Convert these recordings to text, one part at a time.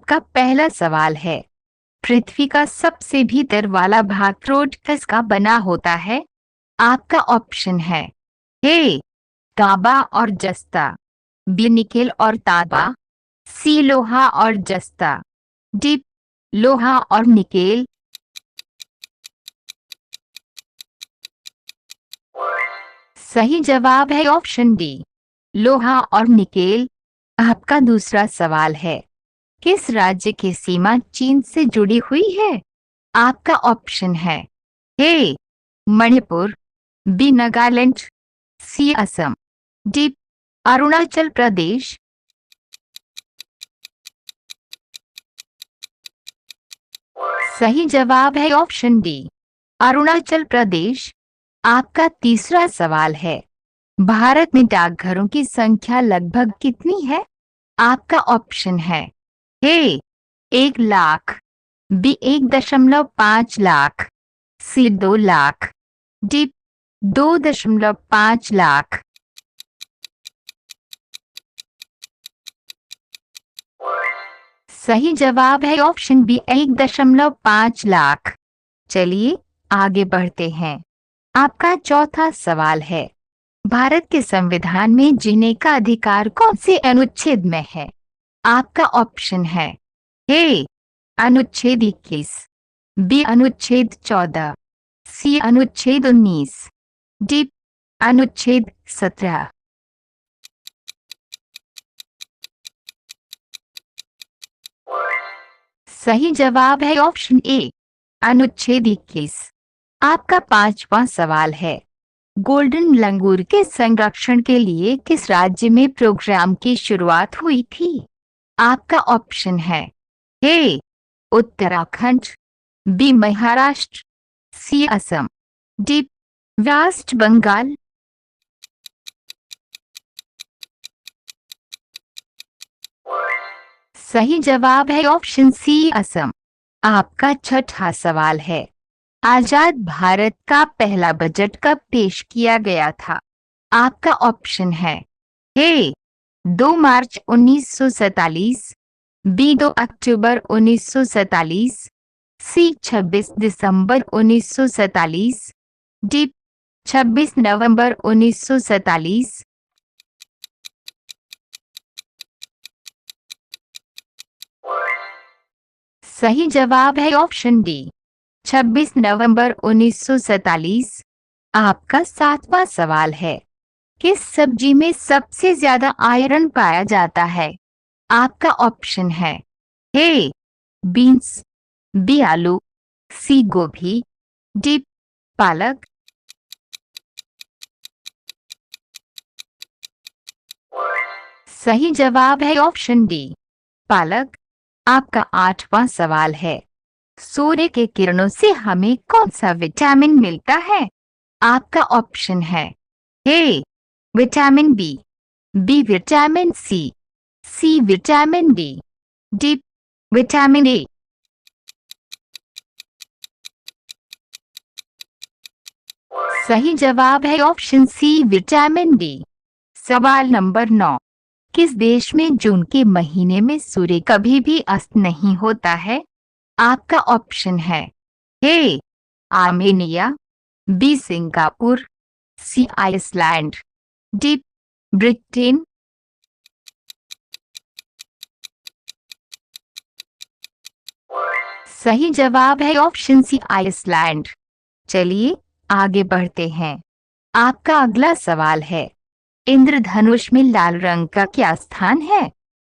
आपका पहला सवाल है, पृथ्वी का सबसे भीतर वाला भाग क्रोट किसका बना होता है? आपका ऑप्शन है ए तांबा और जस्ता, बी निकेल और तांबा, सी लोहा और जस्ता, डी लोहा और निकेल। सही जवाब है ऑप्शन डी, लोहा और निकेल। आपका दूसरा सवाल है, किस राज्य की सीमा चीन से जुड़ी हुई है? आपका ऑप्शन है ए मणिपुर, बी नागालैंड, सी असम, डी अरुणाचल प्रदेश। सही जवाब है ऑप्शन डी, अरुणाचल प्रदेश। आपका तीसरा सवाल है, भारत में डाकघरों की संख्या लगभग कितनी है? आपका ऑप्शन है ए 1 लाख, बी 1.5 लाख, सी 2 लाख, डी 2.5 लाख। सही जवाब है ऑप्शन बी 1.5 लाख। चलिए आगे बढ़ते हैं। आपका चौथा सवाल है, भारत के संविधान में जीने का अधिकार कौन से अनुच्छेद में है? आपका ऑप्शन है ए अनुच्छेद 21, बी अनुच्छेद 14, सी अनुच्छेद 19, डी अनुच्छेद 17। सही जवाब है ऑप्शन ए अनुच्छेद 21। आपका पांचवा सवाल है, गोल्डन लंगूर के संरक्षण के लिए किस राज्य में प्रोग्राम की शुरुआत हुई थी? आपका ऑप्शन है ए उत्तराखंड, बी महाराष्ट्र, सी असम, डी वेस्ट बंगाल। सही जवाब है ऑप्शन सी असम। आपका छठा सवाल है, आजाद भारत का पहला बजट कब पेश किया गया था? आपका ऑप्शन है ए 2 मार्च 1947, बी 2 अक्टूबर 1947, सी 26 दिसंबर 1947, डी 26 नवंबर 1947। सही जवाब है ऑप्शन डी 26 नवंबर 1947। आपका सातवां सवाल है, किस सब्जी में सबसे ज्यादा आयरन पाया जाता है? आपका ऑप्शन है ए बीन्स, बी आलू, सी गोभी, डी पालक। सही जवाब है ऑप्शन डी पालक। आपका आठवां सवाल है, सूर्य के किरणों से हमें कौन सा विटामिन मिलता है? आपका ऑप्शन है A vitamin B, B vitamin C, C vitamin D, D vitamin A. सही जवाब है ऑप्शन सी विटामिन डी। सवाल नंबर 9, किस देश में जून के महीने में सूर्य कभी भी अस्त नहीं होता है? आपका ऑप्शन है ए आर्मेनिया, बी सिंगापुर, सी आइसलैंड, डी ब्रिटेन। सही जवाब है ऑप्शन सी आइसलैंड। चलिए आगे बढ़ते हैं। आपका अगला सवाल है, इंद्रधनुष में लाल रंग का क्या स्थान है?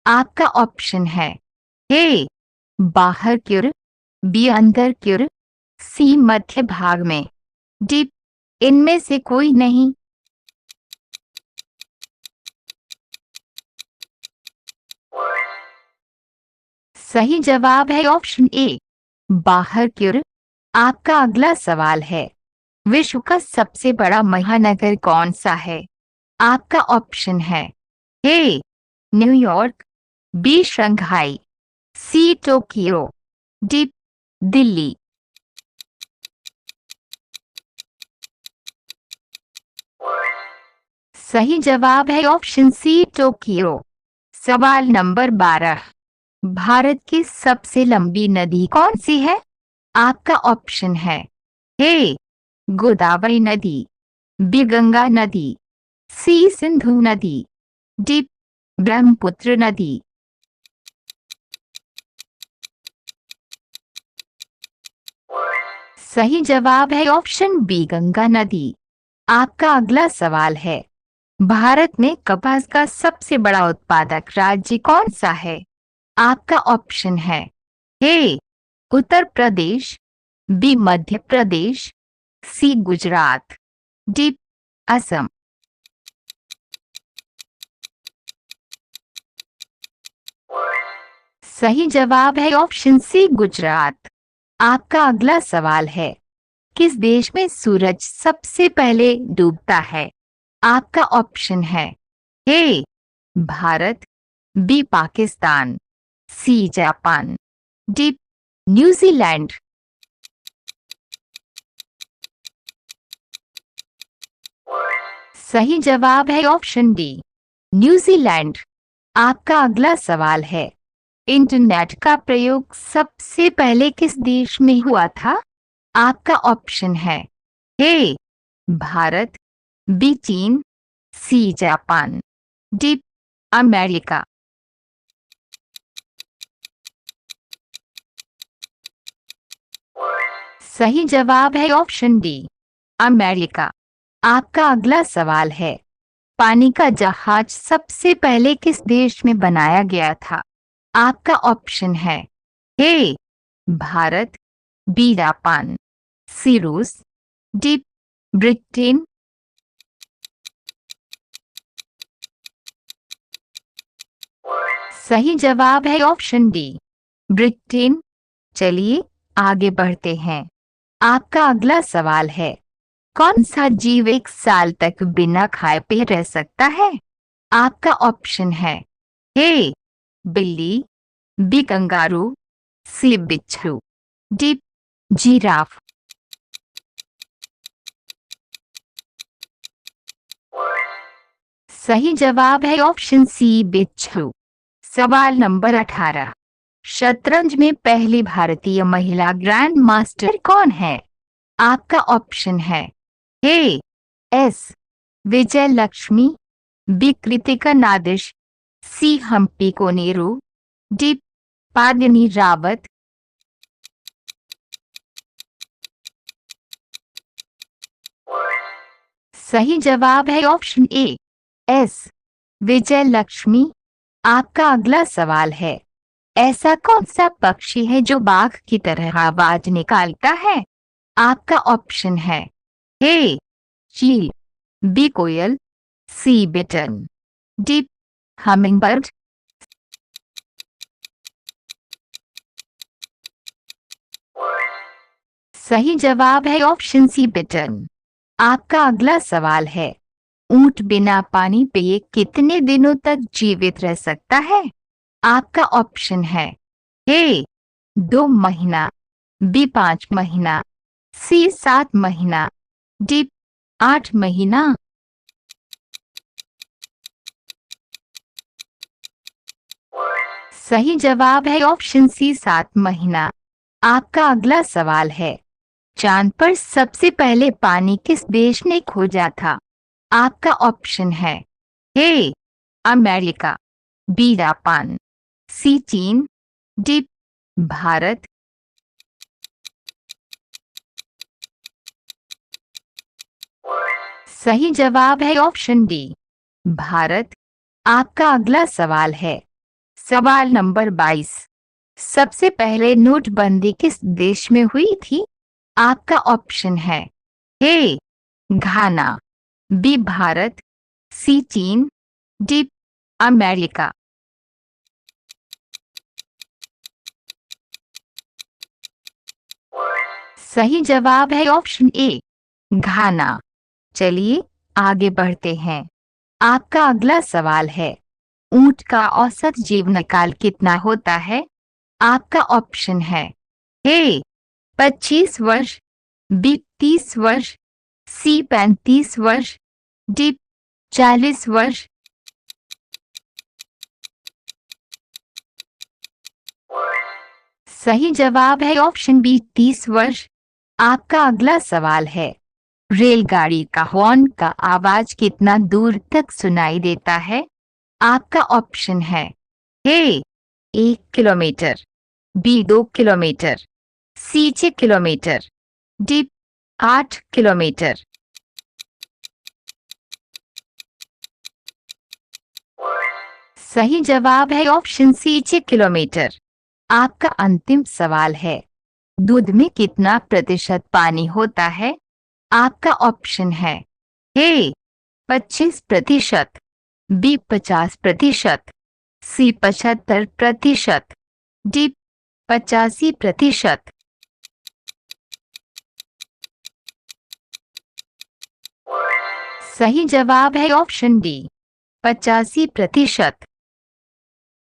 आपका ऑप्शन है ए बाहर की ओर, बी अंदर की ओर, सी मध्य भाग में, डी इनमें से कोई नहीं। सही जवाब है ऑप्शन ए बाहर की ओर। आपका अगला सवाल है, विश्व का सबसे बड़ा महानगर कौन सा है? आपका ऑप्शन है A New York, B Shanghai, C Tokyo, D Delhi. सही जवाब है ऑप्शन सी टोक्यो। सवाल नंबर 12, भारत की सबसे लंबी नदी कौन सी है? आपका ऑप्शन है ए गोदावरी नदी, बी गंगा नदी, सी सिंधु नदी, डी ब्रह्मपुत्र नदी। सही जवाब है ऑप्शन बी गंगा नदी। आपका अगला सवाल है, भारत में कपास का सबसे बड़ा उत्पादक राज्य कौन सा है? आपका ऑप्शन है ए उत्तर प्रदेश, बी मध्य प्रदेश, सी गुजरात, डी असम। सही जवाब है ऑप्शन सी गुजरात। आपका अगला सवाल है, किस देश में सूरज सबसे पहले डूबता है? आपका ऑप्शन है A Bharat, B Pakistan, C Japan, D New Zealand. सही जवाब है ऑप्शन डी न्यूजीलैंड। आपका अगला सवाल है, इंटरनेट का प्रयोग सबसे पहले किस देश में हुआ था? आपका ऑप्शन है ए भारत, बी चीन, सी जापान, डी अमेरिका। सही जवाब है ऑप्शन डी अमेरिका। आपका अगला सवाल है, पानी का जहाज सबसे पहले किस देश में बनाया गया था? आपका ऑप्शन है ए भारत, बी जापान, सी रूस, डी ब्रिटेन। सही जवाब है ऑप्शन डी ब्रिटेन। चलिए आगे बढ़ते हैं। आपका अगला सवाल है, कौन सा जीव 1 साल तक बिना खाए पिए रह सकता है? आपका ऑप्शन है ए बिल्ली, बी कंगारू, सी बिच्छू, डी जिराफ। सही जवाब है ऑप्शन सी बिच्छू। सवाल नंबर 18, शतरंज में पहली भारतीय महिला ग्रैंड मास्टर कौन है? आपका ऑप्शन है A S Vijay Lakshmi, B Kritika Nadish, C Humpy Koneru, D Padini Rawat. सही जवाब है option A S Vijay Lakshmi. आपका अगला सवाल है, ऐसा कौन सा पक्षी है जो बाघ की तरह आवाज निकालता है? आपका ऑप्शन है ए चील, बी कोयल, सी बिटन, डी हमिंगबर्ड। सही जवाब है ऑप्शन सी बिटन। आपका अगला सवाल है, ऊंट बिना पानी पिए कितने दिनों तक जीवित रह सकता है? आपका ऑप्शन है ए 2 महीना, बी 5 महीना, सी 7 महीना, डी 8 महीना। सही जवाब है ऑप्शन सी 7 महीना। आपका अगला सवाल है, चांद पर सबसे पहले पानी किस देश ने खोजा था? आपका ऑप्शन है ए अमेरिका, बी जापान, सी चीन, डी भारत। सही जवाब है ऑप्शन डी भारत। आपका अगला सवाल है, सवाल नंबर 22, सबसे पहले नोटबंदी किस देश में हुई थी? आपका ऑप्शन है ए घाना, बी भारत, सी चीन, डी अमेरिका। सही जवाब है ऑप्शन ए घाना। चलिए आगे बढ़ते हैं। आपका अगला सवाल है, ऊंट का औसत जीवन काल कितना होता है? आपका ऑप्शन है ए 25 वर्ष, बी 30 वर्ष, सी 35 वर्ष, डी 40 वर्ष। सही जवाब है ऑप्शन बी 30 वर्ष। आपका अगला सवाल है, रेलगाड़ी का हॉर्न का आवाज कितना दूर तक सुनाई देता है? आपका ऑप्शन है ए 1 किलोमीटर, बी 2 किलोमीटर, सी 6 किलोमीटर, डी 8 किलोमीटर। सही जवाब है ऑप्शन सी 6 किलोमीटर। आपका अंतिम सवाल है, दूध में कितना प्रतिशत पानी होता है? आपका ऑप्शन है ए 25%, बी 50%, सी 75%, डी 85%। सही जवाब है ऑप्शन डी 85%।